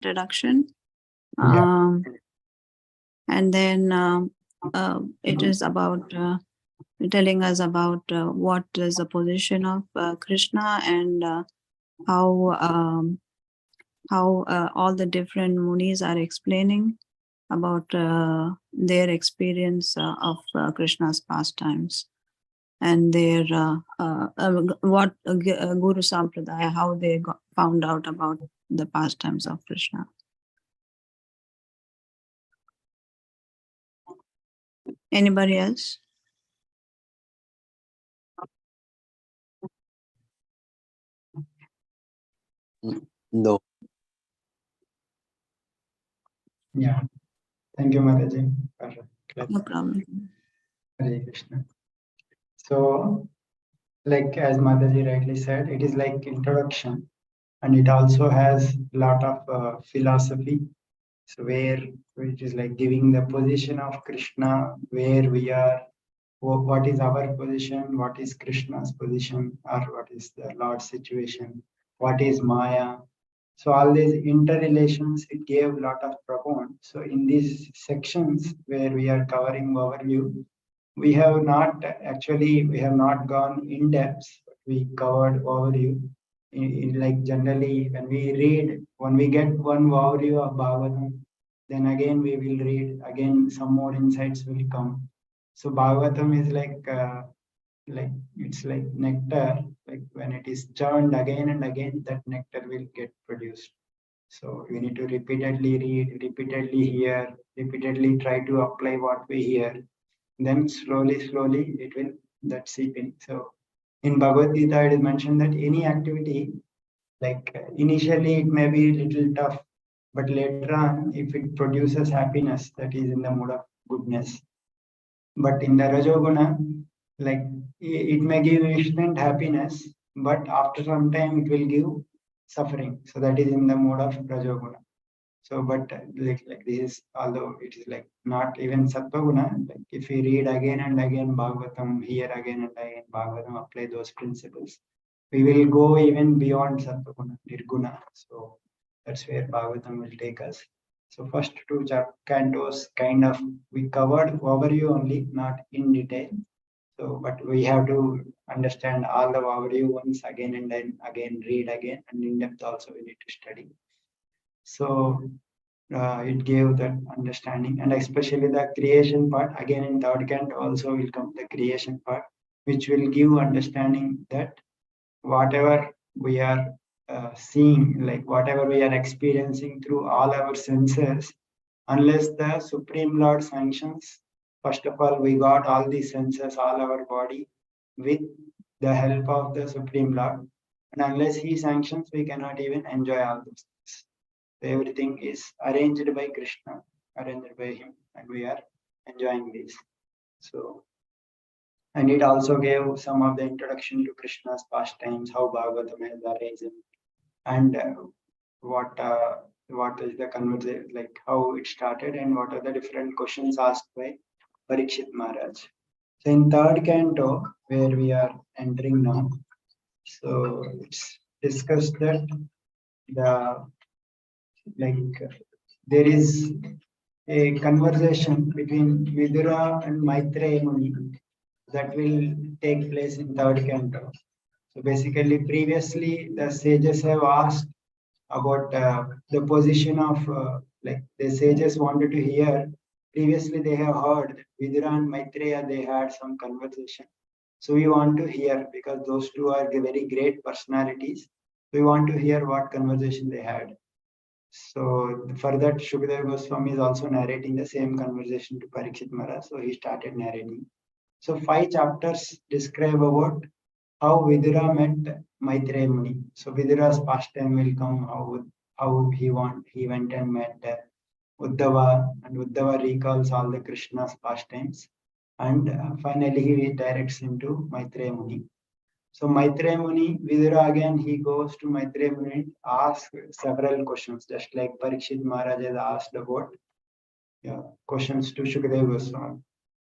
introduction. Yeah. And then it is about telling us about what is the position of Krishna, and how all the different munis are explaining about their experience of Krishna's pastimes, and their what Guru Sampradaya, how they found out about the pastimes of Krishna. Anybody else? No. Yeah. Thank you, Mataji. No problem. Hare Krishna. So, like as Mataji rightly said, it is like introduction, and it also has a lot of philosophy. So where it is like giving the position of Krishna, where we are, what is our position, what is Krishna's position, or what is the Lord's situation, what is Maya. So all these interrelations, it gave a lot of profound. So in these sections where we are covering overview, we have not gone in depth. We covered overview. Like generally, when we get one overview of Bhagavatam, then again we will read. Again, some more insights will come. So Bhagavatam is like it's like nectar. Like when it is churned again and again, that nectar will get produced. So you need to repeatedly read, repeatedly hear, repeatedly try to apply what we hear. Then slowly it will that seep in. So in Bhagavad Gita, it is mentioned that any activity, initially it may be a little tough, but later on, if it produces happiness, that is in the mood of goodness. But in the Rajoguna, like it may give instant happiness, but after some time it will give suffering. So that is in the mode of Rajoguna. So, but like this is, although it is like not even Sattva-guna, like if we read again and again Bhagavatam, hear again and again Bhagavatam, apply those principles, we will go even beyond Sattva-guna, Nirguna. So that's where Bhagavatam will take us. So first two cantos kind of we covered overview only, not in detail. So, but we have to understand all the overview once again and then again read again, and in depth also we need to study. So it gave that understanding, and especially the creation part. Again, in third canto also will come the creation part, which will give understanding that whatever we are seeing, like whatever we are experiencing through all our senses, unless the Supreme Lord sanctions, first of all, we got all these senses, all our body, with the help of the Supreme Lord. And unless He sanctions, we cannot even enjoy all those things. Everything is arranged by Krishna, arranged by Him, and we are enjoying this. So, and it also gave some of the introduction to Krishna's pastimes, how Bhagavatam has arisen, and what is the conversation, like how it started, and what are the different questions asked by Parikshit Maharaj. So in third canto, where we are entering now, so it's discussed that there is a conversation between Vidura and Maitreya Muni that will take place in third canto. So basically, previously the sages have asked about the position of the sages wanted to hear. Previously, they have heard Vidura and Maitreya, they had some conversation. So we want to hear, because those two are very great personalities. We want to hear what conversation they had. So for that, Shukadeva Goswami is also narrating the same conversation to Parikshit Maharaj. So he started narrating. So 5 chapters describe about how Vidura met Maitreya Muni. So Vidura's pastime will come, how he went and met Uddhava, and Uddhava recalls all the Krishna's pastimes. And finally he directs him to Maitreya Muni. So Maitreya Muni, Vidura again, he goes to Maitreya Muni, asks several questions, just like Parikshit Maharaj has asked about questions to Shukadeva Goswami.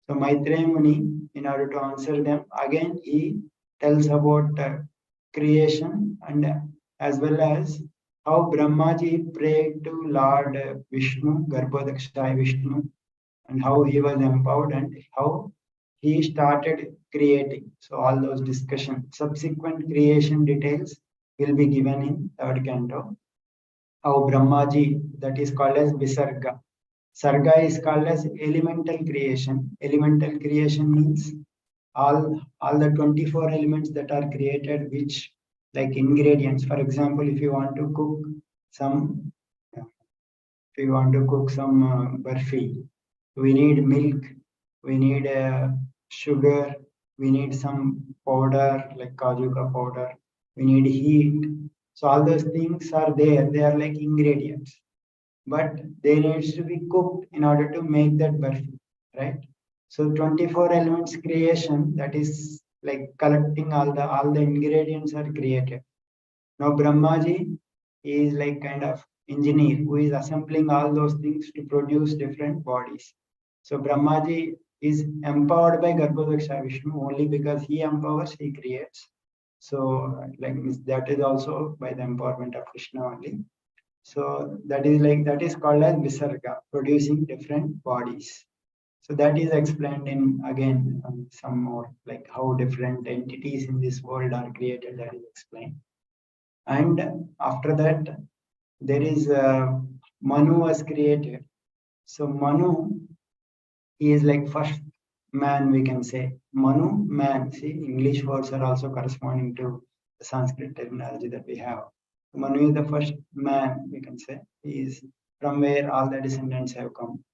So Maitreya Muni, in order to answer them, again he tells about creation, and as well as how Brahmaji prayed to Lord Vishnu, Garbhodakshaya Vishnu, and how he was empowered and how he started creating. So all those discussion, subsequent creation details will be given in third canto. How Brahmaji, that is called as Visarga. Sarga is called as elemental creation. Elemental creation means all the 24 elements that are created, which like ingredients. For example, if you want to cook some barfi, we need milk, we need sugar, we need some powder like kaju ka powder, we need heat. So all those things are there. They are like ingredients, but they needs to be cooked in order to make that barfi, right? So 24 elements creation, that is like collecting all the ingredients are created. Now Brahmaji is like kind of engineer who is assembling all those things to produce different bodies. So Brahmaji is empowered by Garbhodaksha Vishnu only because he empowers, he creates. So like that is also by the empowerment of Krishna only. So that is called as Visarga, producing different bodies. So that is explained in again some more like how different entities in this world are created. That is explained. And after that, there is Manu was created. So Manu is like first man, we can say. Manu, man. See, English words are also corresponding to the Sanskrit terminology that we have. Manu is the first man, we can say. He is from where all the descendants have come.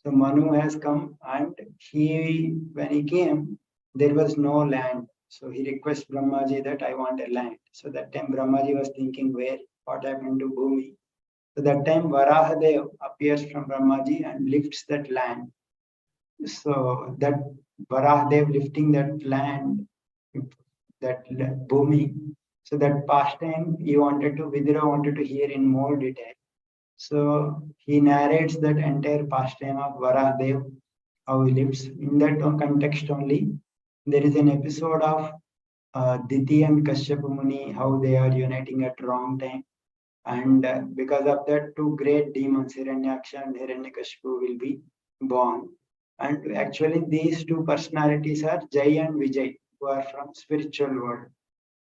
So Manu has come, and when he came, there was no land. So he requests Brahmaji that I want a land. So that time Brahmaji was thinking what happened to Bhumi. So that time Varahadev appears from Brahmaji and lifts that land. So that Varahadev lifting that land, that Bhumi. So that pastime Vidura wanted to hear in more detail. So he narrates that entire pastime of Varahadev, how he lives. In that context only, there is an episode of Diti and Kashyapa Muni, how they are uniting at wrong time. And because of that, two great demons, Hiranyaksha and Hiranyakashipu, will be born. And actually, these two personalities are Jai and Vijay, who are from spiritual world.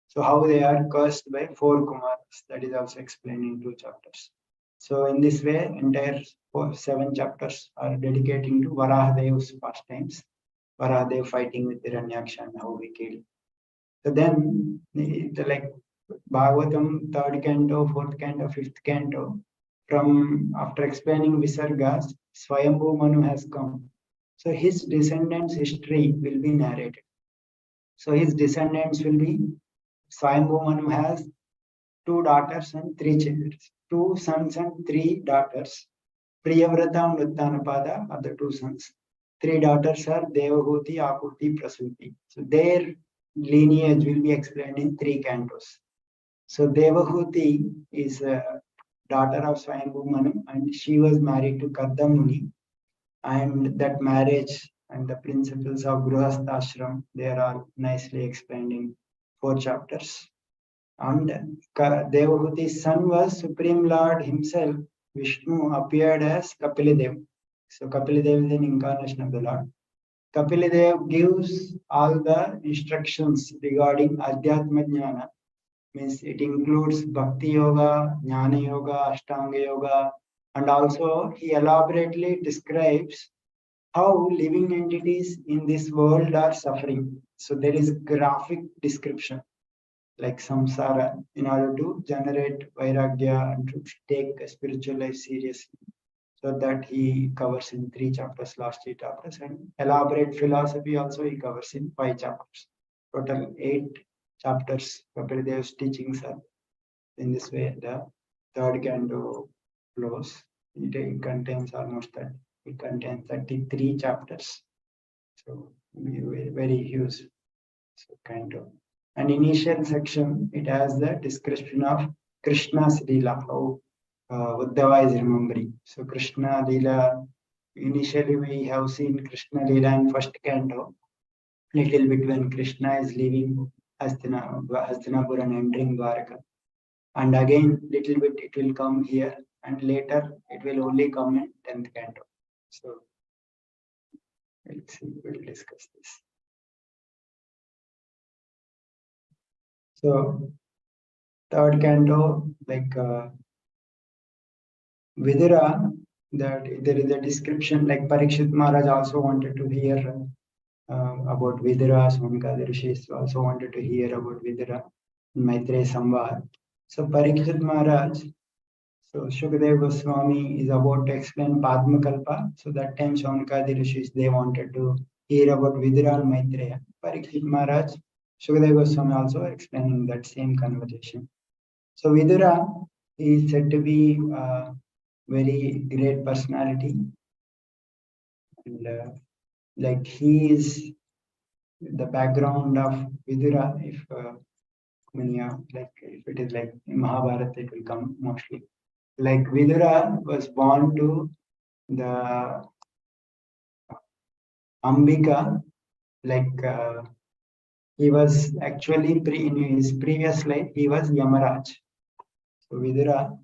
So how they are cursed by 4 Kumaras, that is also explained in 2 chapters. So in this way, entire 7 chapters are dedicating to Varahadev's pastimes, Varahadev fighting with Hiranyaksha and how he killed. So then, like Bhagavatam, 3rd canto, 4th canto, 5th canto, from after explaining Visargas, Swayambhu Manu has come. So his descendants' history will be narrated. So his descendants will be Swayambhu Manu has 2 daughters and 3 children. 2 sons and 3 daughters. Priyavrata and Uttanapada are the 2 sons. 3 daughters are Devahuti, Akuti, Prasuti. So their lineage will be explained in 3 cantos. So Devahuti is a daughter of Swayambhu Manu, and she was married to Karda Muni. And that marriage and the principles of Grihastha Ashram, they are nicely explained in 4 chapters. And Devahuti's son was Supreme Lord himself. Vishnu appeared as Kapilidev. So Kapilidev is an incarnation of the Lord. Kapilidev gives all the instructions regarding Adhyatma Jnana. Means it includes Bhakti Yoga, Jnana Yoga, Ashtanga Yoga, and also he elaborately describes how living entities in this world are suffering. So there is graphic description like samsara in order to generate vairagya and to take a spiritual life seriously. So that he covers in 3 chapters, last 3 chapters, and elaborate philosophy also he covers in 5 chapters. Total 8 chapters. Kapilidev's teachings are in this way. The 3rd canto flows. It contains almost that. It contains 33 chapters. So very huge. So kind of an initial section, it has the description of Krishna's Leela, how Uddhava is remembering. So Krishna Leela, initially we have seen Krishna Leela in 1st canto, little bit when Krishna is leaving Hastinapur and entering Dwaraka. and again little bit it will come here, and later it will only come in 10th canto. So we'll discuss this. So third canto, like Vidura, that there is a description, like Parikshit Maharaj also wanted to hear about Vidura, Sonika Rishis also wanted to hear about Vidura in Maitreya Samvad. So Parikshit Maharaj, so Shukadeva Goswami is about to explain Padmakalpa. So that time Sonika Rishis, they wanted to hear about Vidura and Maitreya. Parikshit Maharaj, Shukadeva Goswami also explaining that same conversation. So Vidura is said to be very great personality, and like he is the background of Vidura. If when you like, if it is like in Mahabharata, it will come mostly. Like Vidura was born to the Ambika, like he was actually in his previous life he was Yamaraj. So Vidura,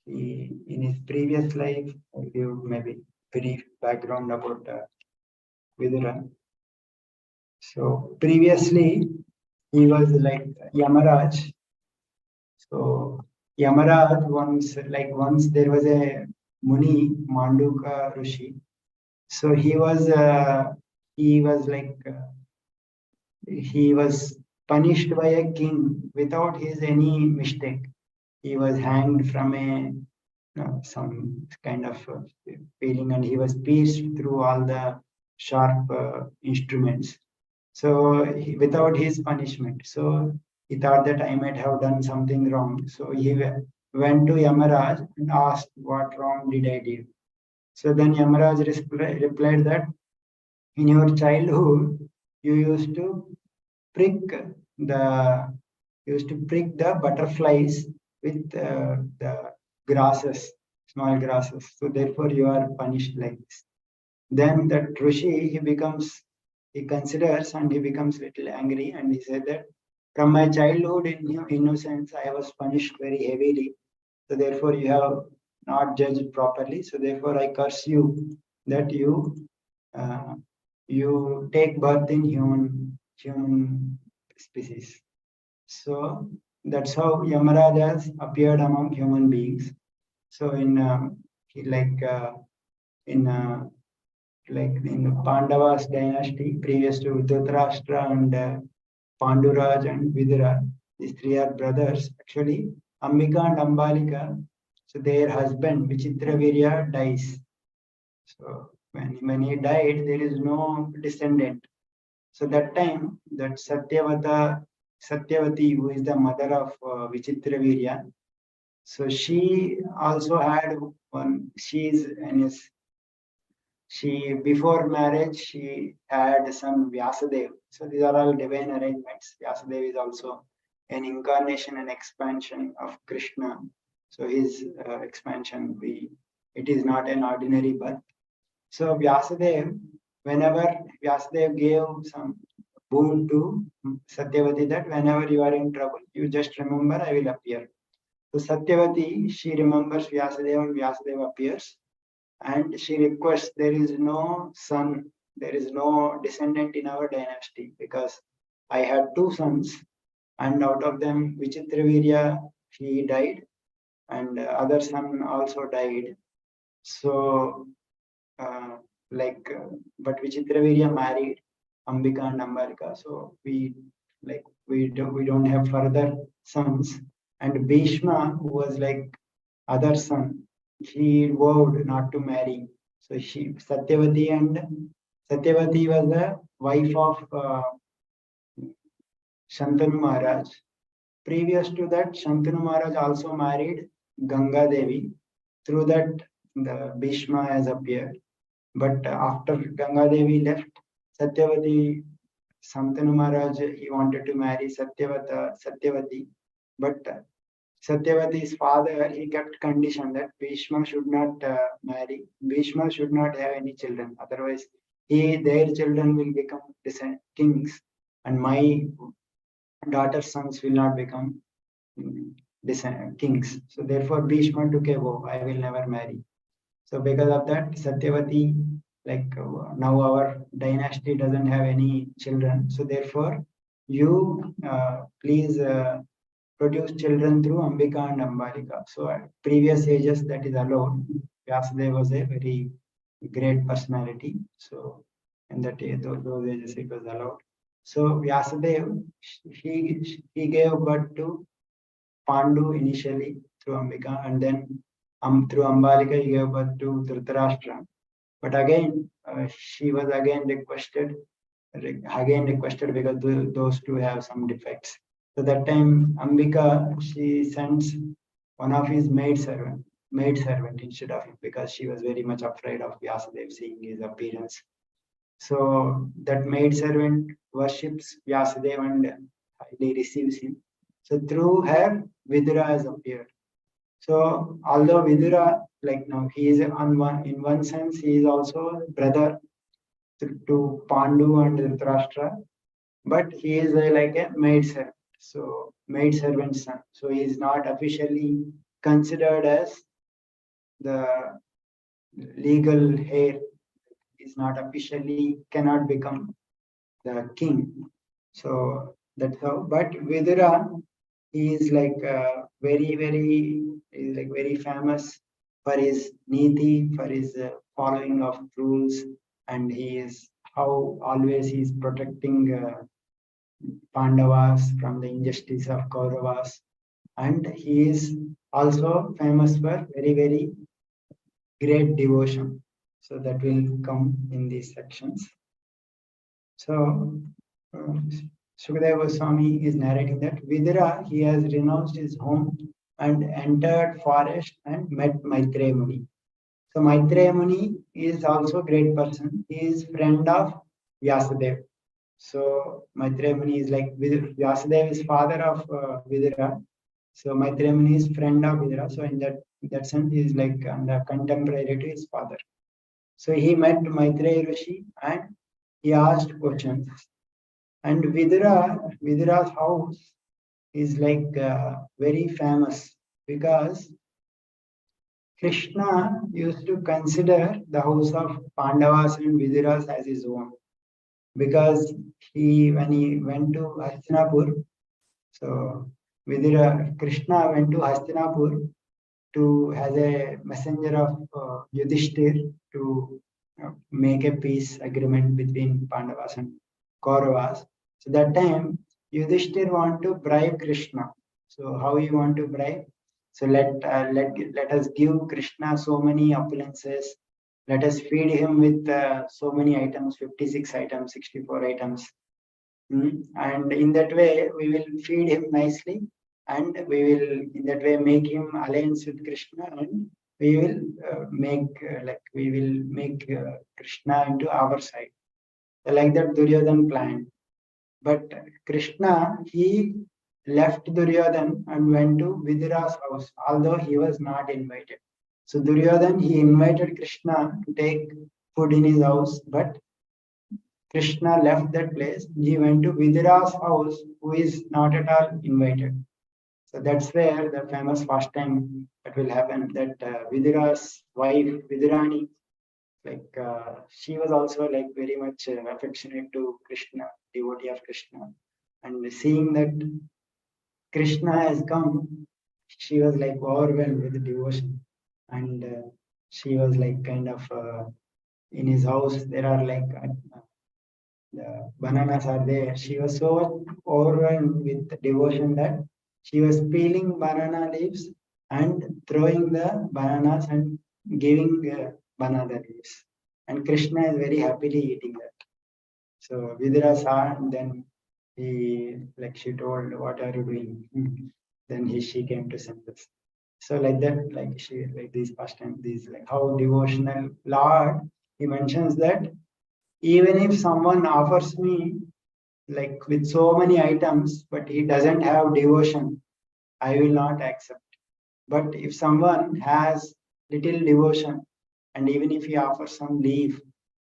in his previous life, I'll give maybe brief background about Vidura. So previously he was like Yamaraj. So Yamaraj once there was a Muni, Manduka Rishi. So he was he was punished by a king without his any mistake. He was hanged from a some kind of feeling, and he was pierced through all the sharp instruments. So without his punishment. So he thought that I might have done something wrong. So he went to Yamaraj and asked, what wrong did I do? So then Yamaraj replied that in your childhood, you used to prick the butterflies with the grasses, small grasses. So therefore you are punished like this. Then that Rishi, he considers and he becomes little angry, and he said that from my childhood in innocence, I was punished very heavily. So therefore you have not judged properly. So therefore I curse you that you take birth in human species. So that's how Yamarajas appeared among human beings. So in Pandavas dynasty, previous to Dhritarashtra and Panduraj and Vidura, these three are brothers. Actually, Ambika and Ambalika, so their husband Vichitravirya dies. So when he died, there is no descendant. So that time, that Satyavati, who is the mother of Vichitravirya, so she also had one. She before marriage she had son Vyasadeva. So these are all divine arrangements. Vyasadeva is also an incarnation and expansion of Krishna. So his expansion, it is not an ordinary birth. So Vyasadeva, whenever Vyasadeva gave some boon to Satyavati, that whenever you are in trouble, you just remember, I will appear. So Satyavati, she remembers Vyasadeva and Vyasadeva appears, and she requests, there is no son, there is no descendant in our dynasty, because I had two sons, and out of them Vichitravirya, he died, and other son also died. So but Vichitravirya married Ambika and Ambalika, so we don't have further sons. And Bhishma, who was like other son, he vowed not to marry. So Satyavati was the wife of Shantanu Maharaj. Previous to that, Shantanu Maharaj also married Ganga Devi. Through that, the Bhishma has appeared. But after Ganga Devi left, Satyavati, Shantanu Maharaj, he wanted to marry Satyavati. But Satyavati's father, he kept condition that Bhishma should not marry. Bhishma should not have any children. Otherwise, their children will become kings, and my daughter's sons will not become kings. So therefore Bhishma took a vow, I will never marry. So because of that, Satyavati, now our dynasty doesn't have any children. So therefore, you please produce children through Ambika and Ambalika. So at previous ages that is allowed. Vyasadeva was a very great personality. So in that those ages it was allowed. So Vyasadeva, he gave birth to Pandu initially through Ambika, and then through Ambalika he gave birth to Dhritarashtra. But again, she was again requested because those two have some defects. So that time Ambika, she sends one of his maid servant instead of him, because she was very much afraid of Vyasadeva seeing his appearance. So that maid servant worships Vyasadeva and highly receives him. So through her, Vidura has appeared. So although Vidura, now he is in one sense, he is also brother to Pandu and Dhritarashtra, but he is like a maid servant. So maid servant's son. So he is not officially considered as the legal heir. Is not officially cannot become the king. So that's how. But Vidura, he is very famous for his niti, for his following of rules, and he is how always he is protecting Pandavas from the injustice of Kauravas, and he is also famous for very great devotion. So that will come in these sections. So Sukadeva Goswami is narrating that Vidura, he has renounced his home and entered forest and met Maitreya Muni. So Maitreya Muni is also a great person. He is friend of Vyasadeva. So Maitreya Muni is like Vyasadeva is father of Vidura. So Maitreya Muni is friend of Vidura. So in that sense, he is like the contemporary to his father. So he met Maitreya Rishi and he asked questions. And Vidura's house is very famous because Krishna used to consider the house of Pandavas and Viduras as his own, because when he went to Hastinapur, so Krishna went to Hastinapur as a messenger of Yudhishthir to make a peace agreement between Pandavas and Kauravas. So that time Yudhishthir want to bribe Krishna. So how you want to bribe? So let us give Krishna so many opulences. Let us feed him with so many items, 56 items, 64 items. And in that way, we will feed him nicely, and we will in that way make him alliance with Krishna, and we will make Krishna into our side. So like that Duryodhan planned. But Krishna, he left Duryodhan and went to Vidura's house, although he was not invited. So Duryodhan, he invited Krishna to take food in his house, but Krishna left that place. He went to Vidura's house, who is not at all invited. So that's where the famous pastime that will happen. That Vidura's wife, Vidurani, she was also very much affectionate to Krishna, devotee of Krishna. And seeing that Krishna has come, she was overwhelmed with devotion. And she was in his house, there are the bananas are there. She was so overwhelmed with devotion that she was peeling banana leaves and throwing the bananas and giving banana leaves. And Krishna is very happily eating that. So Vidura saw, and then she told, "What are you doing?" Then she came to senses. So these pastimes, how devotional Lord, he mentions that even if someone offers me with so many items, but he doesn't have devotion, I will not accept. But if someone has little devotion, and even if he offers some leaf,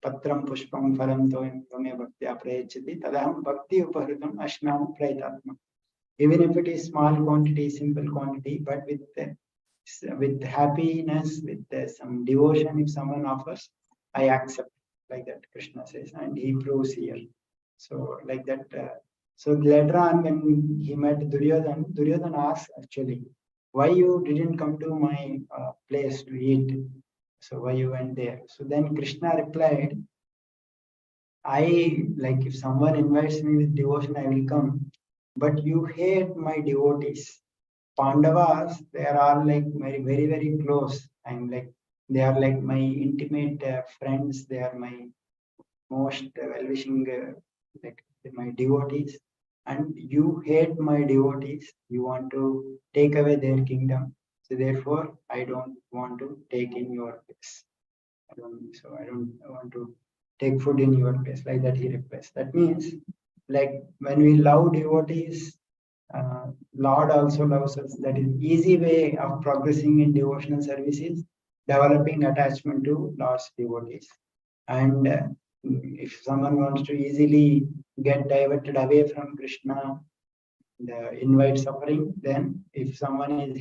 patram pushpam phalam toyam tame bhaktya prayachati tadaham bhakti upahritam ashnam prayitatma. even if it is small quantity, simple quantity, but with happiness, with some devotion, if someone offers, I accept, like that Krishna says, and he proves here. So like that. So later on, when he met Duryodhana, Duryodhana asked actually, why you didn't come to my place to eat? So why you went there? So then Krishna replied, I, like, if someone invites me with devotion, I will come. But you hate my devotees. Pandavas, they are all like very, very close. I'm like, they are like my intimate friends. They are my most well-wishing, like my devotees. And you hate my devotees. You want to take away their kingdom. So therefore, I don't want to take in your place. I don't want to take food in your place, like that he replies. That means, like, when we love devotees, Lord also loves us. That is easy way of progressing in devotional services, developing attachment to Lord's devotees. And if someone wants to easily get diverted away from Krishna, invite suffering, then if someone is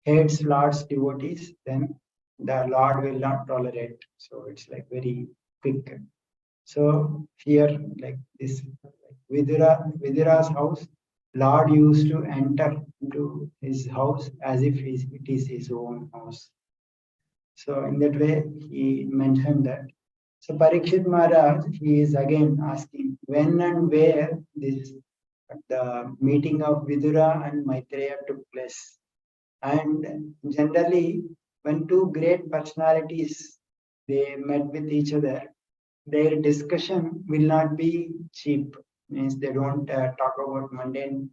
hates Lord's devotees, then the Lord will not tolerate. So it's like very quick. So here, like this, Vidura's house, Lord used to enter into his house as if it is his own house. So in that way, he mentioned that. So Parikshit Maharaj, he is again asking when and where the meeting of Vidura and Maitreya took place. And generally, when two great personalities they met with each other, their discussion will not be cheap. Means they don't talk about mundane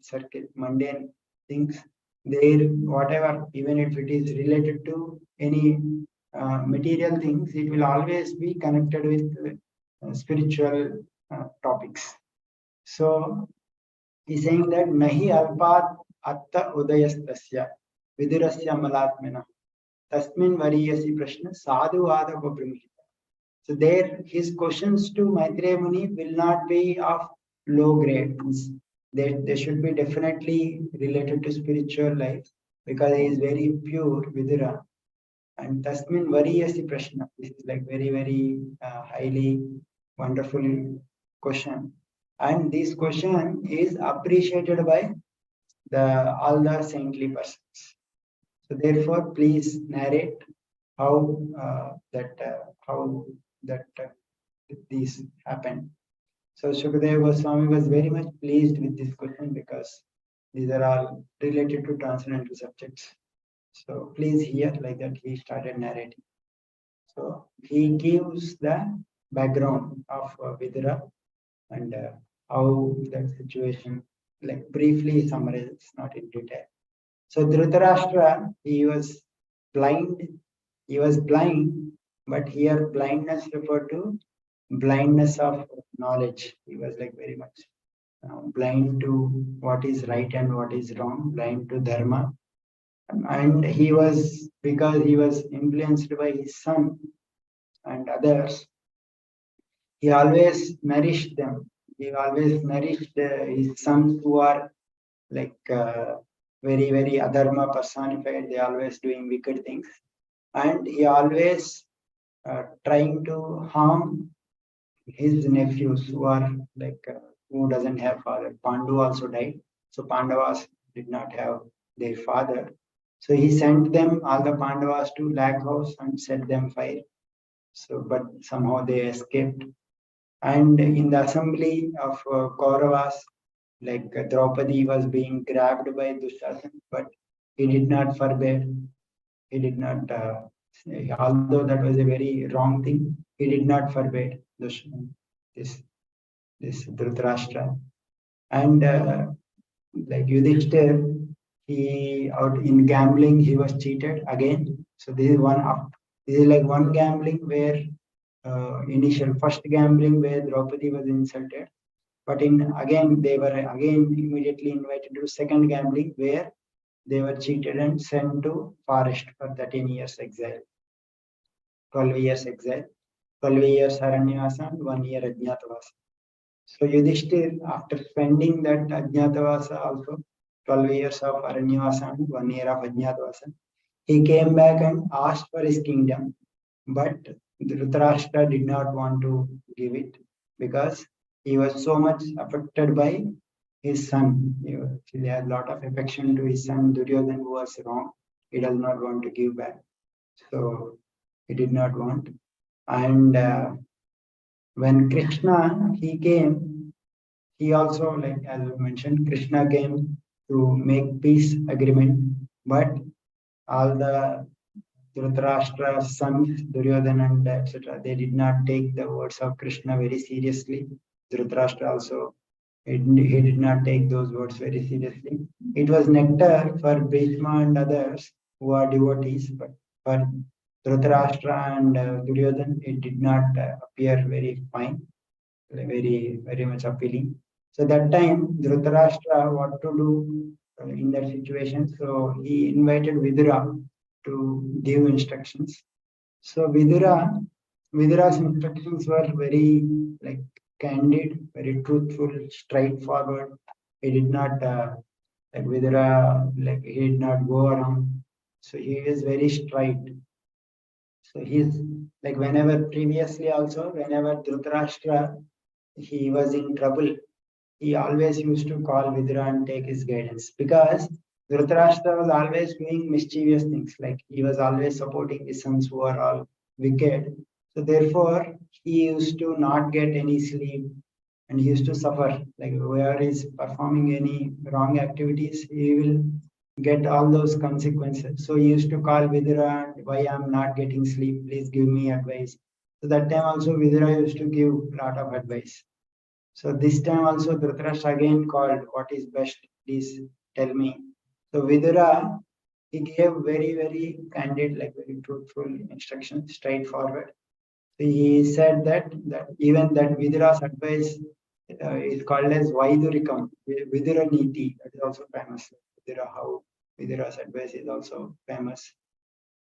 things. Their whatever, even if it is related to any material things, it will always be connected with spiritual topics. So he's saying that nahi alpat atta udayastasya vidurasya malatmena tasmin variyasi prashna sadhuvada brahmita. So there, his questions to Maitreya Muni will not be of low grade. They should be definitely related to spiritual life because he is very pure Vidura. And Tasmin Variyasi Prashna. This is like very, very highly wonderful question. And this question is appreciated by all the saintly persons. So therefore, please narrate how this happened. So Shukadeva Goswami was very much pleased with this question because these are all related to transcendental subjects. So please hear, like that he started narrating. So he gives the background of Vidura and how that situation, like briefly summarizes, not in detail. So Dhritarashtra, he was blind. He was blind, but here blindness referred to blindness of knowledge. He was like very much blind to what is right and what is wrong, blind to dharma. And he was, because he was influenced by his son and others, he always nourished them. He always nourished his sons who are like very, very adharma personified. They are always doing wicked things. And he always trying to harm his nephews who are like who doesn't have father. Pandu also died, so Pandavas did not have their father. So he sent them all the Pandavas to Lakh House and set them fire. So, but somehow they escaped. And in the assembly of Kauravas, like Draupadi was being grabbed by Dushasana, but he did not forbid. He did not, although that was a very wrong thing, he did not forbid this Dhritarashtra. And like Yudhishthir, he out in gambling, he was cheated again. So this is one up. This is like one gambling where initial first gambling where Draupadi was insulted. But in again they were again immediately invited to second gambling where they were cheated and sent to forest for 13 years exile, 12 years exile, 12 years Aranyavasa and 1 year Ajnatavasa. So Yudhishthir, after spending that Ajnatavasa also, 12 years of Aranyavasa and 1 year of Ajnatavasa, he came back and asked for his kingdom, but Dhritarashtra did not want to give it because he was so much affected by his son. He had a lot of affection to his son Duryodhana, who was wrong. He does not want to give back. So he did not want. And when Krishna, he came, he also, like as we mentioned, Krishna came to make peace agreement, but all the Dhritarashtra's sons, Duryodhana and etc., they did not take the words of Krishna very seriously. Dhritarashtra also, he did not take those words very seriously. It was nectar for Bhishma and others who are devotees, but for Dhritarashtra and Duryodhana, it did not appear very fine, very much appealing. So that time, Dhritarashtra, what to do in that situation? So he invited Vidura to give instructions. So Vidura's instructions were very like candid, very truthful, straightforward. He did not like Vidura, like he did not go around. So he is very straight. So he's like whenever previously also, whenever Dhritarashtra he was in trouble, he always used to call Vidura and take his guidance because Dhritarashtra was always doing mischievous things, like he was always supporting his sons who are all wicked. So therefore, he used to not get any sleep and he used to suffer. Like whoever is performing any wrong activities, he will get all those consequences. So he used to call Vidura, why I'm not getting sleep, please give me advice. So that time also Vidura used to give a lot of advice. So this time also Dhritarashtra again called, what is best, please tell me. So Vidura, he gave very candid, like very truthful instructions, straightforward. So he said that even that Vidura's advice is called as Vaidurikam, Vidura Niti, that is also famous. Vidura, how Vidura's advice is also famous.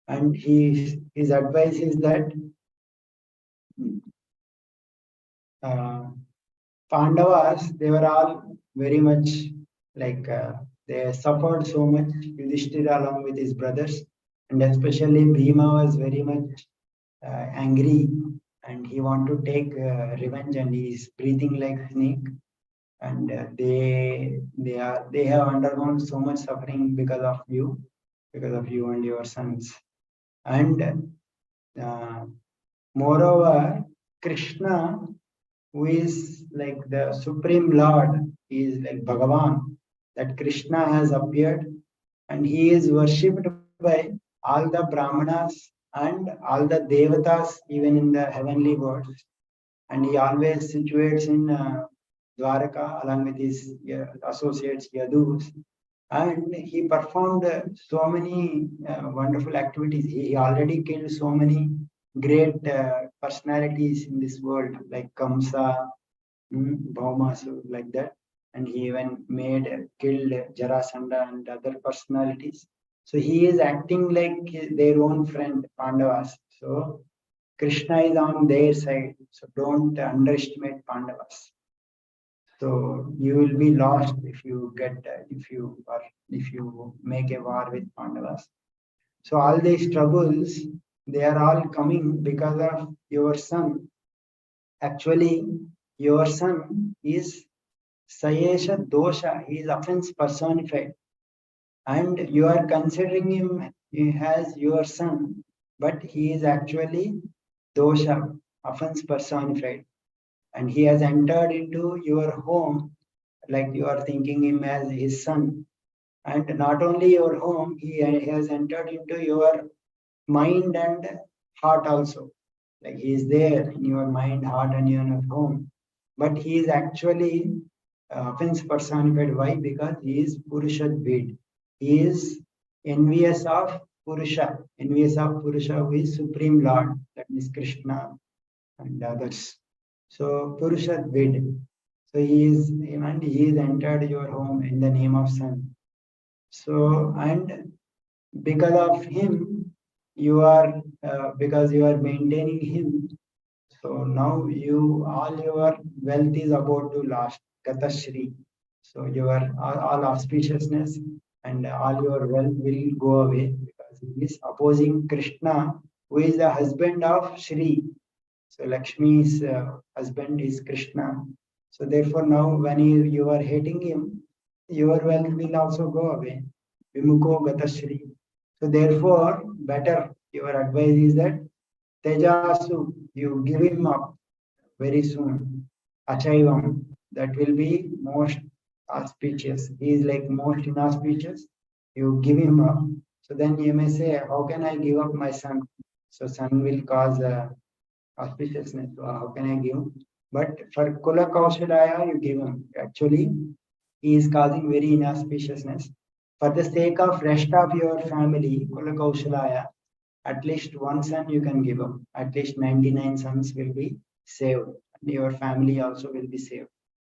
And his advice is that Pandavas, they were all very much like they suffered so much. Yudhishthira along with his brothers, and especially Bhima was very much angry, and he wanted to take revenge, and he is breathing like snake. And they have undergone so much suffering because of you and your sons. And moreover, Krishna, who is like the Supreme Lord, he is like Bhagavan, that Krishna has appeared and he is worshipped by all the Brahmanas and all the Devatas, even in the heavenly worlds. And he always situates in Dwaraka along with his associates, Yadus. And he performed so many wonderful activities. He already killed so many great personalities in this world, like Kamsa, Bhaumasu, like that. And he even killed Jarasandha and other personalities. So he is acting like their own friend, Pandavas. So Krishna is on their side. So don't underestimate Pandavas. So you will be lost if you if you make a war with Pandavas. So all these troubles, they are all coming because of your son. Actually, your son is Sayesha Dosha, he is offense personified. And you are considering him as your son, but he is actually Dosha, offense personified. And he has entered into your home like you are thinking him as his son. And not only your home, he has entered into your mind and heart also. Like he is there in your mind, heart, and your home. But he is actually offense personified. Why? Because he is Purushadvid. He is envious of Purusha, who is Supreme Lord, that means Krishna and others. So Purushadvid. So he is entered your home in the name of Son. So and because of him, because you are maintaining him. So now all your wealth is about to last, Gatashri. So your all auspiciousness and all your wealth will go away because he is opposing Krishna, who is the husband of Shri. So Lakshmi's husband is Krishna. So therefore now when you are hating him, your wealth will also go away. Vimuko Gatashri. So therefore, better your advice is that Tejasu, you give him up very soon. Achaivam, that will be most auspicious. He is like most inauspicious. You give him up. So then you may say, how can I give up my son? So son will cause auspiciousness. So how can I give? But for Kula Kaushalaya, you give him. Actually, he is causing very inauspiciousness. For the sake of rest of your family, Kula Kaushalaya, at least one son you can give up. At least 99 sons will be saved. And your family also will be saved.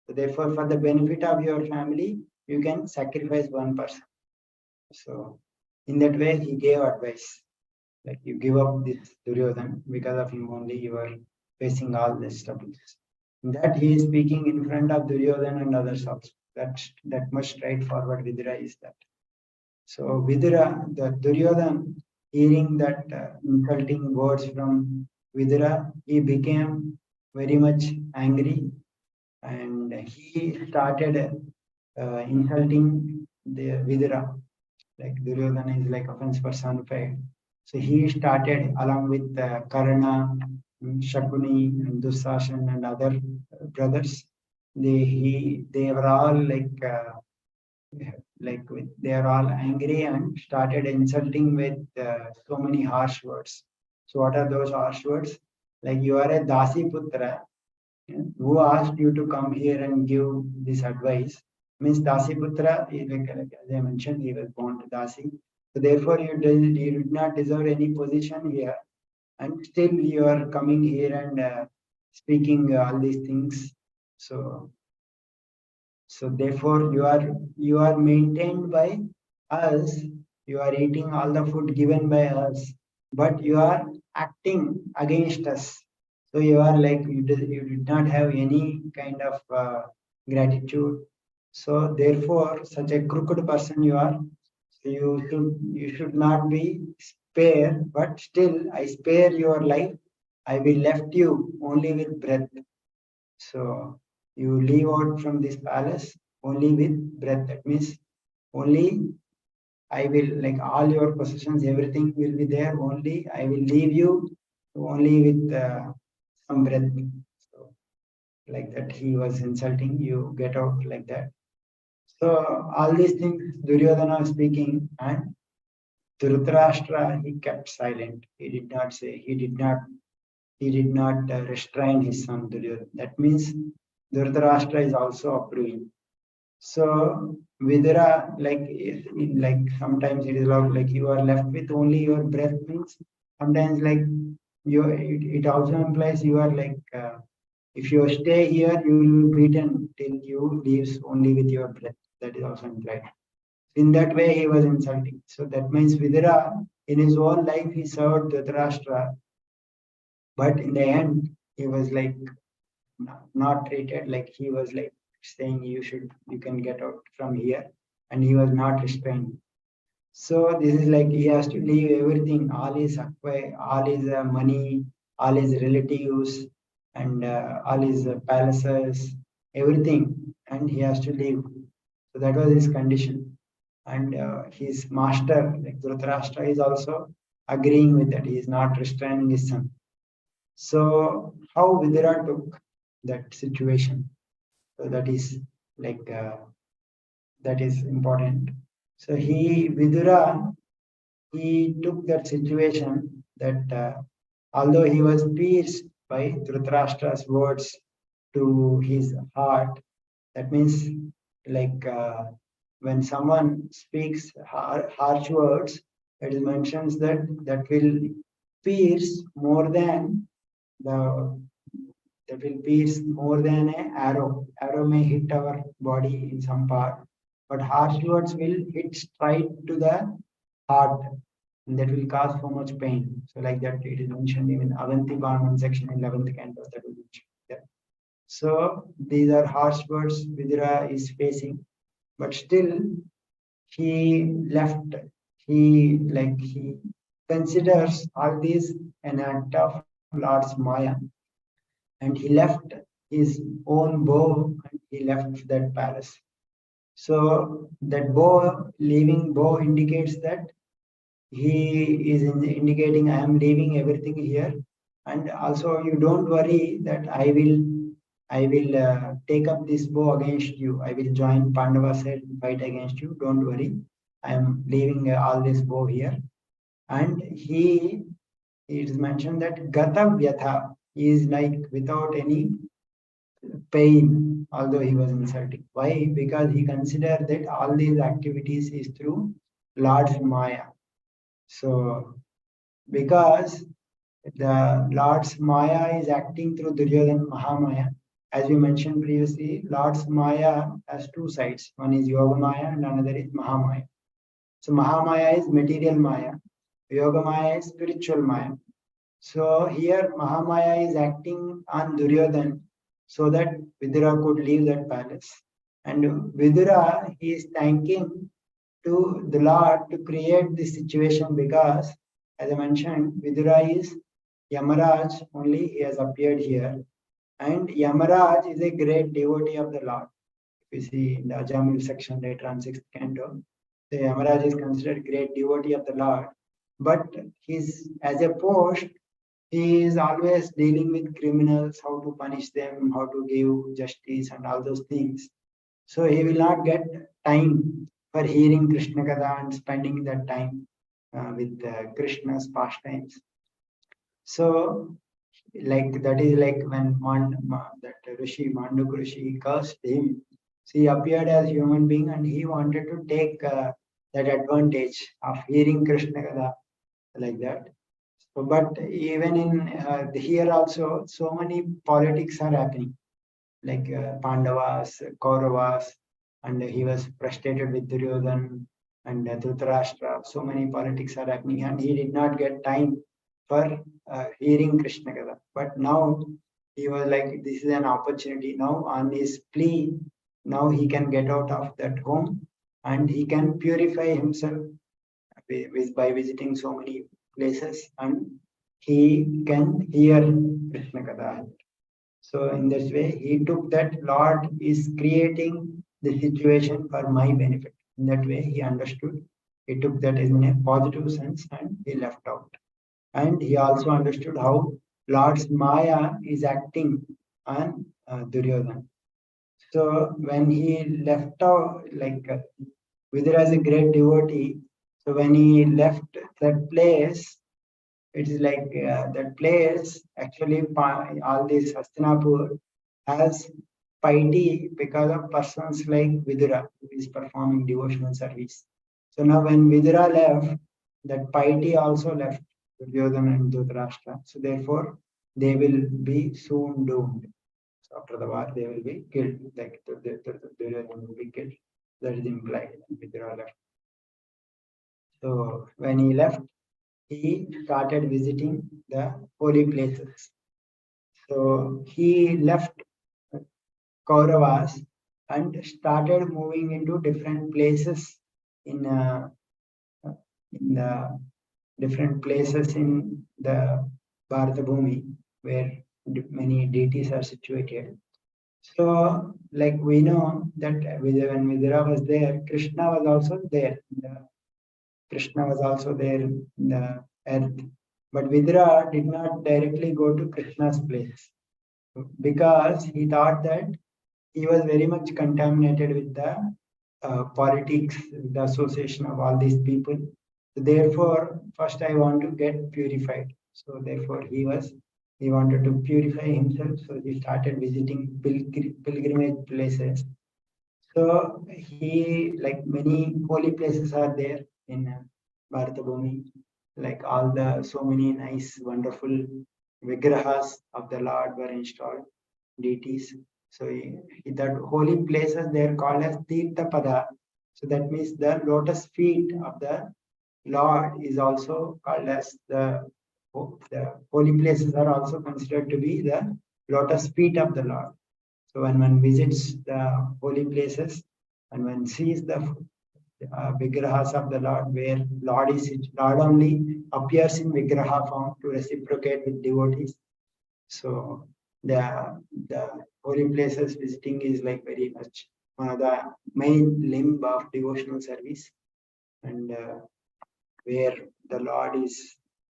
So therefore, for the benefit of your family, you can sacrifice one person. So in that way, he gave advice. Like you give up this Duryodhan, because of him only you are facing all these troubles. That he is speaking in front of Duryodhan and others also. That much straightforward Vidura is that. So Vidura, the Duryodhan, hearing that insulting words from Vidura, he became very much angry and he started insulting the Vidura. Like Duryodhana is like offense personified. So he started along with Karna, Shakuni, and Dusashan and other brothers. They were all they are all angry and started insulting with so many harsh words. So what are those harsh words? Like you are a Dasi Putra, who asked you to come here and give this advice. Means Dasi Putra, as I mentioned, he was born to Dasi. So therefore you did not deserve any position here. And still you are coming here and speaking all these things. So therefore you are maintained by us. You are eating all the food given by us, but you are acting against us. So you are like you did not have any kind of gratitude. So therefore, such a crooked person you are. So you should not be spare, but still I spare your life. I will left you only with breath. So you leave out from this palace only with breath. That means only I will, like all your possessions, everything will be there. Only I will leave you only with some breath. So like that, he was insulting you. Get out like that. So all these things Duryodhana was speaking, and Dhritarashtra he kept silent. He did not say. He did not restrain his son Duryodhana. That means Dhritarashtra is also approving. So Vidura, like sometimes it is like you are left with only your breath means sometimes like it also implies you are like if you stay here you will be beaten till you leaves only with your breath. That is also implied. In that way he was insulting. So that means Vidura in his whole life he served Dhritarashtra, but in the end he was like not treated like he was like saying you can get out from here, and he was not restrained. So this is like he has to leave everything, all his all his money, all his relatives, and all his palaces, everything, and he has to leave. So that was his condition, and his master like Dhritarashtra is also agreeing with that. He is not restraining his son. So how Vidura took that situation? So that is like that is important. So Vidura, he took that situation that although he was pierced by Dhritarashtra's words to his heart, that means like when someone speaks harsh words, it mentions that will pierce more than the that will pierce more than an arrow. Arrow may hit our body in some part, but harsh words will hit straight to the heart. and that will cause so much pain. So like that, it is mentioned even Avanti Barman section in 11th canto that will mention there. So these are harsh words Vidura is facing, but still he left. He considers all these an act of Lord's Maya, and he left his own bow and he left that palace. So that bow, leaving bow indicates that he is indicating I am leaving everything here, and also you don't worry that I will take up this bow against you. I will join Pandava side and fight against you. Don't worry, I am leaving all this bow here. And it is mentioned that Gata Vyatha is like without any pain, although he was insulting. Why? Because he considered that all these activities is through Lord's Maya. So, because the Lord's Maya is acting through Duryodhana Mahamaya, as we mentioned previously, Lord's Maya has two sides. One is Yoga Maya and another is Mahamaya. So, Mahamaya is material Maya, Yoga Maya is spiritual Maya. So, here Mahamaya is acting on Duryodhana so that Vidura could leave that palace. And Vidura, he is thanking to the Lord to create this situation because, as I mentioned, Vidura is Yamaraj, only he has appeared here. And Yamaraj is a great devotee of the Lord. If you see in the Ajamil section later on 6th canto, the Yamaraj is considered great devotee of the Lord. But he's as a post, he is always dealing with criminals, how to punish them, how to give justice and all those things. So he will not get time for hearing Krishna Katha and spending that time with Krishna's pastimes. So, like that is like when that Rishi, Manduk Rishi cursed him. So he appeared as human being and he wanted to take that advantage of hearing Krishna Katha like that. So, but even in here also, so many politics are happening, like Pandavas, Kauravas, and he was frustrated with Duryodhan and Dhritarashtra. So many politics are happening, and he did not get time for hearing Krishna Katha. But now he was like, this is an opportunity. Now on his plea, now he can get out of that home and he can purify himself by visiting so many places, and he can hear Krishna Katha. So in this way, he took that Lord is creating the situation for my benefit. In that way, he understood. He took that in a positive sense and he left out. And he also understood how Lord's Maya is acting on Duryodhana. So when he left out, like Vidura is a great devotee. So when he left that place, it is like that place actually all this Hastinapur has piety because of persons like Vidura who is performing devotional service. So now when Vidura left, that piety also left Duryodhana and Dhritarashtra. So therefore they will be soon doomed. So after the war they will be killed. Like Duryodhana will be killed. That is implied. Vidura left. So when he left, he started visiting the holy places. So he left Kauravas and started moving into different places in the different places in the Bharata Bhumi where many deities are situated. So, like we know that when Vidura was there, Krishna was also there. Krishna was also there in the earth. But Vidura did not directly go to Krishna's place because he thought that he was very much contaminated with the politics, the association of all these people. So therefore, first I want to get purified. So therefore, he wanted to purify himself. So he started visiting pilgrimage places. So he, like many holy places are there in Bharata Bhumi, like all the so many nice, wonderful vigrahas of the Lord were installed, deities. So that holy places they are called as Tirtha Pada. So that means the lotus feet of the Lord is also called as the holy places are also considered to be the lotus feet of the Lord. So when one visits the holy places and one sees the vigrahas of the Lord, where Lord only appears in vigraha form to reciprocate with devotees. So the holy places visiting is like very much one of the main limb of devotional service, and where the Lord is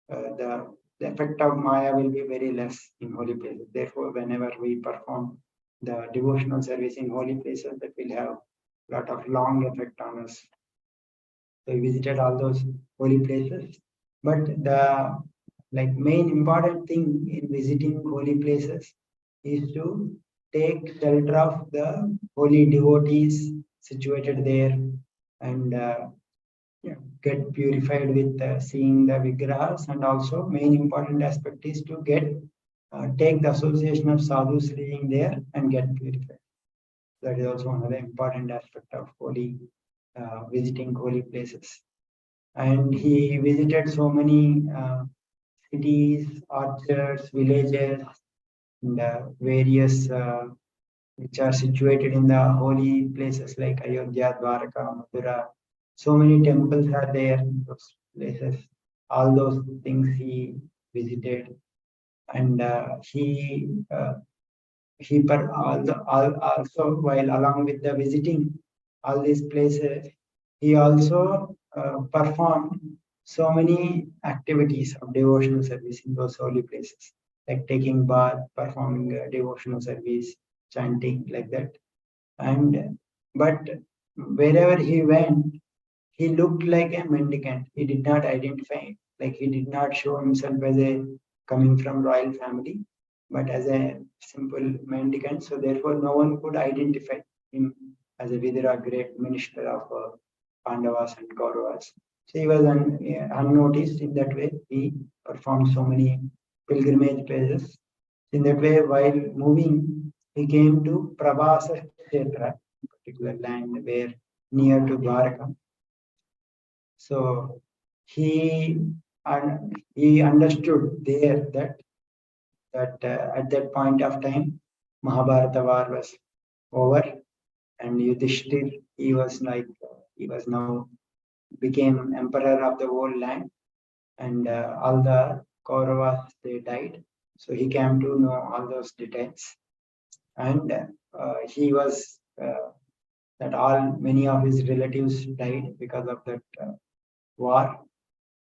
the effect of Maya will be very less in holy places. Therefore, whenever we perform the devotional service in holy places, that will have a lot of long effect on us. So we visited all those holy places, but the main important thing in visiting holy places is to take shelter of the holy devotees situated there, and get purified with seeing the vigrahas, and also main important aspect is to get take the association of sadhus living there and get purified. That is also another important aspect of holy visiting holy places. And he visited so many cities, orchards, villages, and various which are situated in the holy places like Ayodhya, Dwarka, Mathura. So many temples are there in those places. All those things he visited, and also while along with the visiting all these places, he also performed so many activities of devotional service in those holy places, like taking bath, performing devotional service, chanting, like that. And but wherever he went, he looked like a mendicant. He did not identify, like he did not show himself as a coming from royal family, but as a simple mendicant. So therefore, no one could identify him as a Vidura, great minister of Pandavas and Kauravas. So he was unnoticed in that way. He performed so many pilgrimage places. In that way, while moving, he came to Prabhasa Kshetra, particular land where near to Dwarka. So he he understood there that at that point of time, Mahabharata war was over, and Yudhishthir he was now became emperor of the whole land, and all the Kauravas they died. So he came to know all those details, and he was that many of his relatives died because of that war,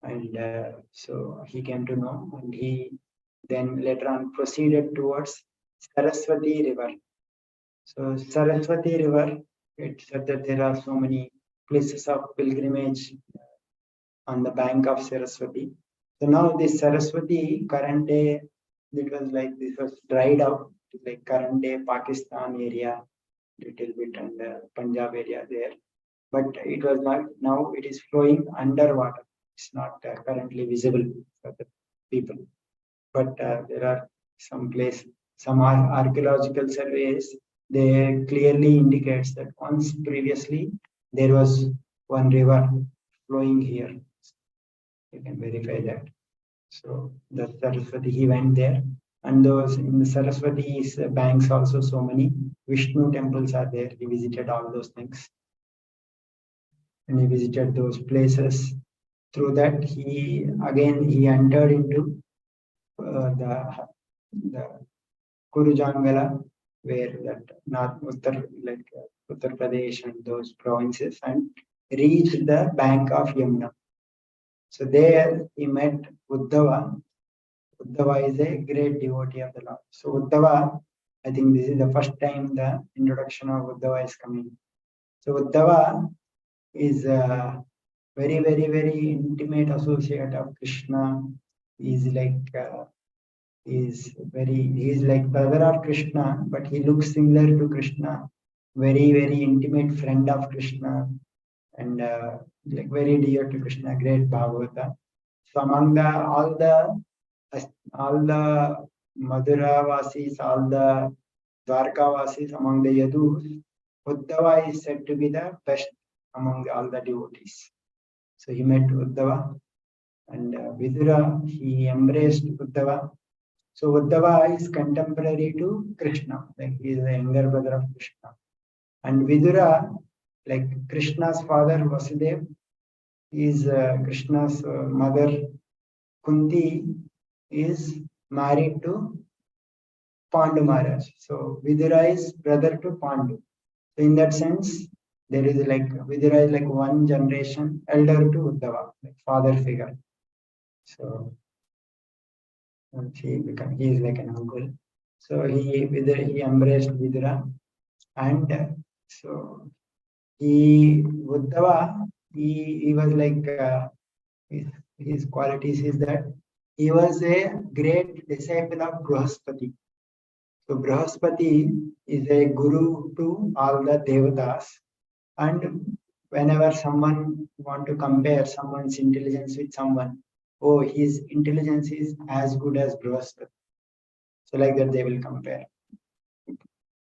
and so he came to know, and he then later on proceeded towards Saraswati River. So Saraswati River, it said that there are so many places of pilgrimage on the bank of Saraswati. So now this Saraswati current day, it was like this was dried out, like current day Pakistan area, little bit, and Punjab area there. But it was not, now it is flowing underwater. It's not currently visible for the people. But there are some archaeological surveys, they clearly indicates that once previously there was one river flowing here. You can verify that. So the Saraswati, he went there, and those in the Saraswati's banks also so many Vishnu temples are there. He visited all those things, and he visited those places. Through that, he entered into the Kurujangala, where that North Uttar Pradesh and those provinces, and reached the bank of Yamuna. So there he met Uddhava. Uddhava is a great devotee of the Lord. So Uddhava, I think this is the first time the introduction of Uddhava is coming. So Uddhava is a very, very, very intimate associate of Krishna. He's like he's like brother of Krishna, but he looks similar to Krishna. Very, very intimate friend of Krishna, and like very dear to Krishna. Great Bhagavata. So among all the Madhura Vasis, all the Dwarka Vasis, among the Yadus, Uddhava is said to be the best among all the devotees. So he met Uddhava, and Vidura, he embraced Uddhava. So Uddhava is contemporary to Krishna, like he is the younger brother of Krishna. And Vidura, like Krishna's father Vasudeva, is Krishna's mother Kunti is married to Pandu Maharaj. So Vidura is brother to Pandu. So in that sense, there is like Vidura is like one generation elder to Uddhava, like father figure. So he is like an uncle. So he embraced Vidura, and so Uddhava, he was like his qualities is that he was a great disciple of Brihaspati. So Brihaspati is a guru to all the devatas, and whenever someone want to compare someone's intelligence with someone, oh, his intelligence is as good as Brihaspati. So like that they will compare.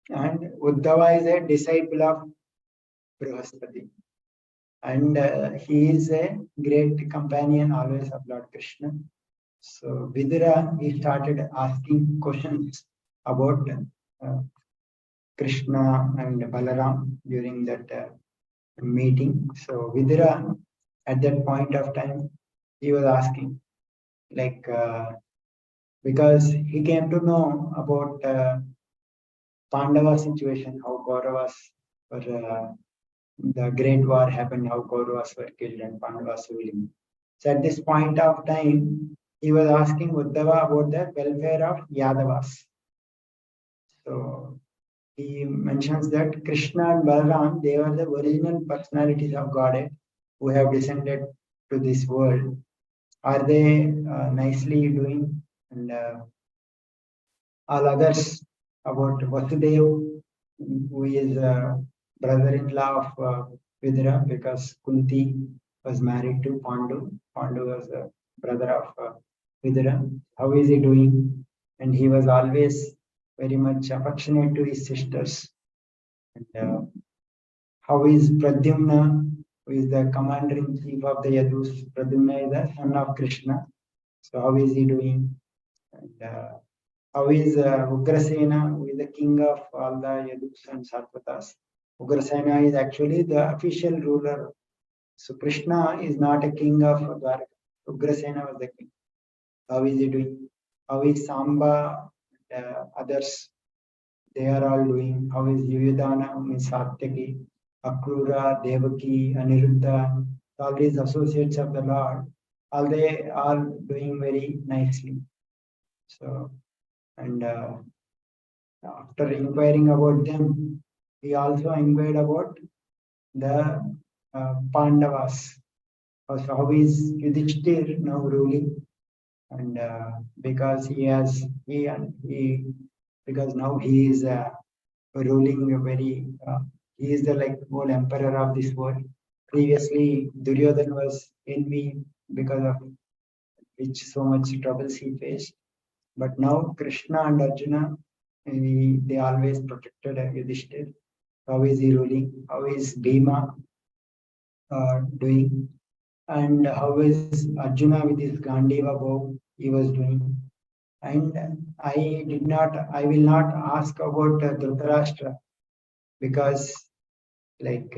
And Uddhava is a disciple of Brihaspati. And he is a great companion always of Lord Krishna. So Vidura, he started asking questions about Krishna and Balaram during that meeting. So Vidura, at that point of time, he was asking, like, because he came to know about Pandava situation, how Kauravas were, the great war happened, how Kauravas were killed and Pandavas were living. So at this point of time, he was asking Uddhava about the welfare of Yadavas. So he mentions that Krishna and Balaram, they were the original personalities of Godhead who have descended to this world. Are they nicely doing? And all others about Vasudeva, who is brother-in-law of Vidura, because Kunti was married to Pandu. Pandu was a brother of Vidura. How is he doing? And he was always very much affectionate to his sisters. And how is Pradyumna, who is the commander-in-chief of the Yadus? Pradyumna is the son of Krishna. So how is he doing? And how is Ugrasena, who is the king of all the Yadus and Sarpatas? Ugrasena is actually the official ruler. So Krishna is not a king of Dwarka. Ugrasena was the king. How is he doing? How is Samba and others? They are all doing. How is Yuyudhana, who is Satyaki, Akrura, Devaki, Aniruddha, all these associates of the Lord, all they are doing very nicely. So, and after inquiring about them, he also inquired about the Pandavas. Also, how is Yudhishthir now ruling? And because because now he is ruling a very, he is the like whole emperor of this world. Previously, Duryodhana was envy because of which so much troubles he faced. But now Krishna and Arjuna, they always protected Yudhishthir. How is he ruling? How is Bhima doing? And how is Arjuna with his Gandiva bow he was doing? And I will not ask about Dhritarashtra, because like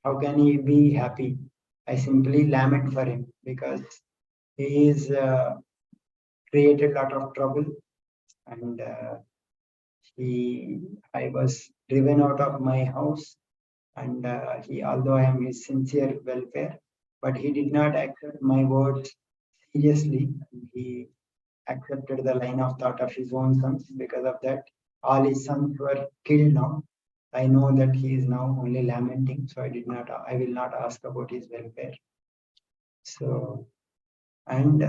how can he be happy? I simply lament for him because he is created a lot of trouble, and I was driven out of my house, and although I am his sincere welfare, but he did not accept my words seriously. He accepted the line of thought of his own sons. Because of that, all his sons were killed now. I know that he is now only lamenting, so I will not ask about his welfare. So, and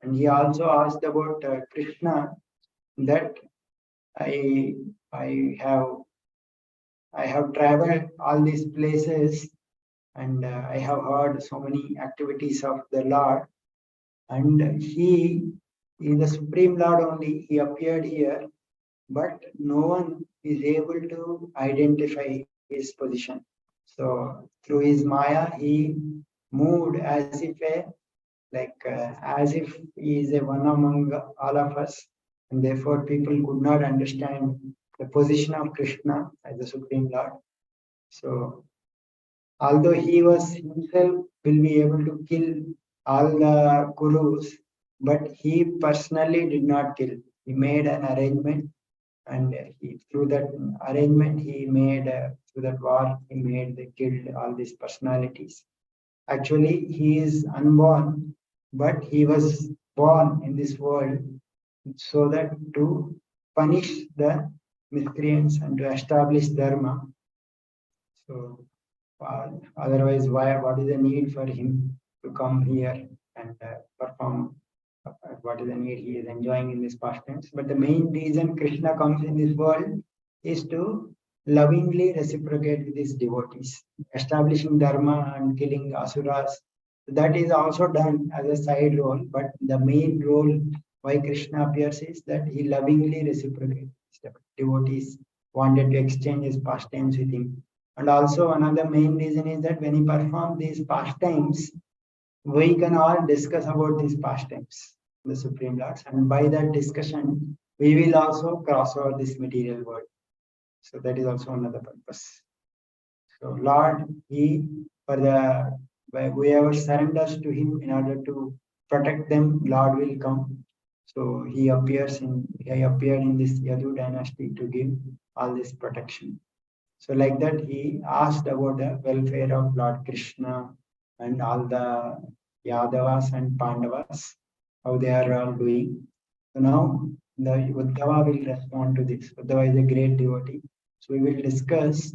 and he also asked about Krishna, that I have traveled all these places, and I have heard so many activities of the Lord, and he is the Supreme Lord only. He appeared here, but no one is able to identify his position. So through his Maya, he moved as if as if he is a one among all of us, and therefore people could not understand the position of Krishna as the Supreme Lord. So although he was himself will be able to kill all the Kurus, but he personally did not kill. He made an arrangement, and through that arrangement, he made through that war, they killed all these personalities. Actually, he is unborn, but he was born in this world so that to punish the miscreants and to establish dharma. So otherwise, what is the need for him to come here and perform? What is the need? He is enjoying in this pastimes. But the main reason Krishna comes in this world is to lovingly reciprocate with his devotees, establishing dharma and killing asuras. That is also done as a side role, but the main role why Krishna appears is that he lovingly reciprocates. Devotees wanted to exchange his pastimes with him. And also another main reason is that when he performs these pastimes, we can all discuss about these pastimes, the Supreme Lords, and by that discussion, we will also cross over this material world. So that is also another purpose. So Lord, he for the whoever surrenders to him in order to protect them, Lord will come. So he appeared in this Yadu dynasty to give all this protection. So like that, he asked about the welfare of Lord Krishna and all the Yadavas and Pandavas, how they are all doing. So now the Uddhava will respond to this. Uddhava is a great devotee. So we will discuss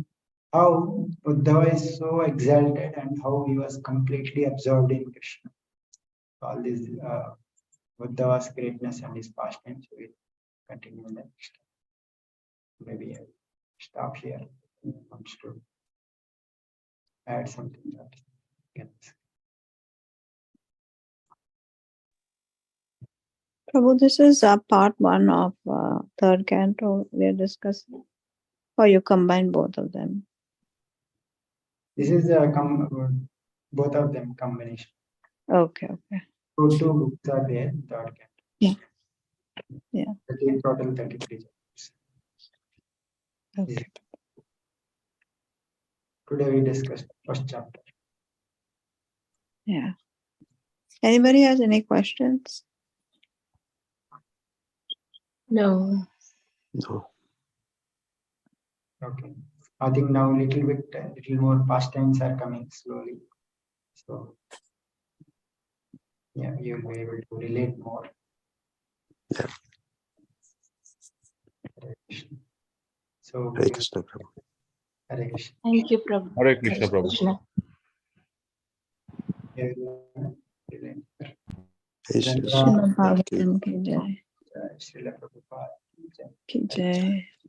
how Uddhava is so exalted and how he was completely absorbed in Krishna. All this Uddhava's greatness and his pastimes. We will continue in the next. Maybe I'll stop here. Wants to add something that yes. Prabhu, this is part 1 of third canto we are discussing. Or you combine both of them? This is both of them combination. Okay. So 2 books are there, third canto. Yeah. In total 33 chapters. Okay. Today we discussed first chapter. Yeah. Anybody has any questions? No. No. Okay. I think now little more pastimes are coming slowly. So yeah, you will be able to relate more. Yeah. So Hare Krishna, Prabhu. Hare Krishna. Thank you, Prabhu. Hare Krishna, Prabhu. Krishna. Hare Then, Krishna. Srimad Bhagavatam ki jai. Srila Prabhupada. Ki jai.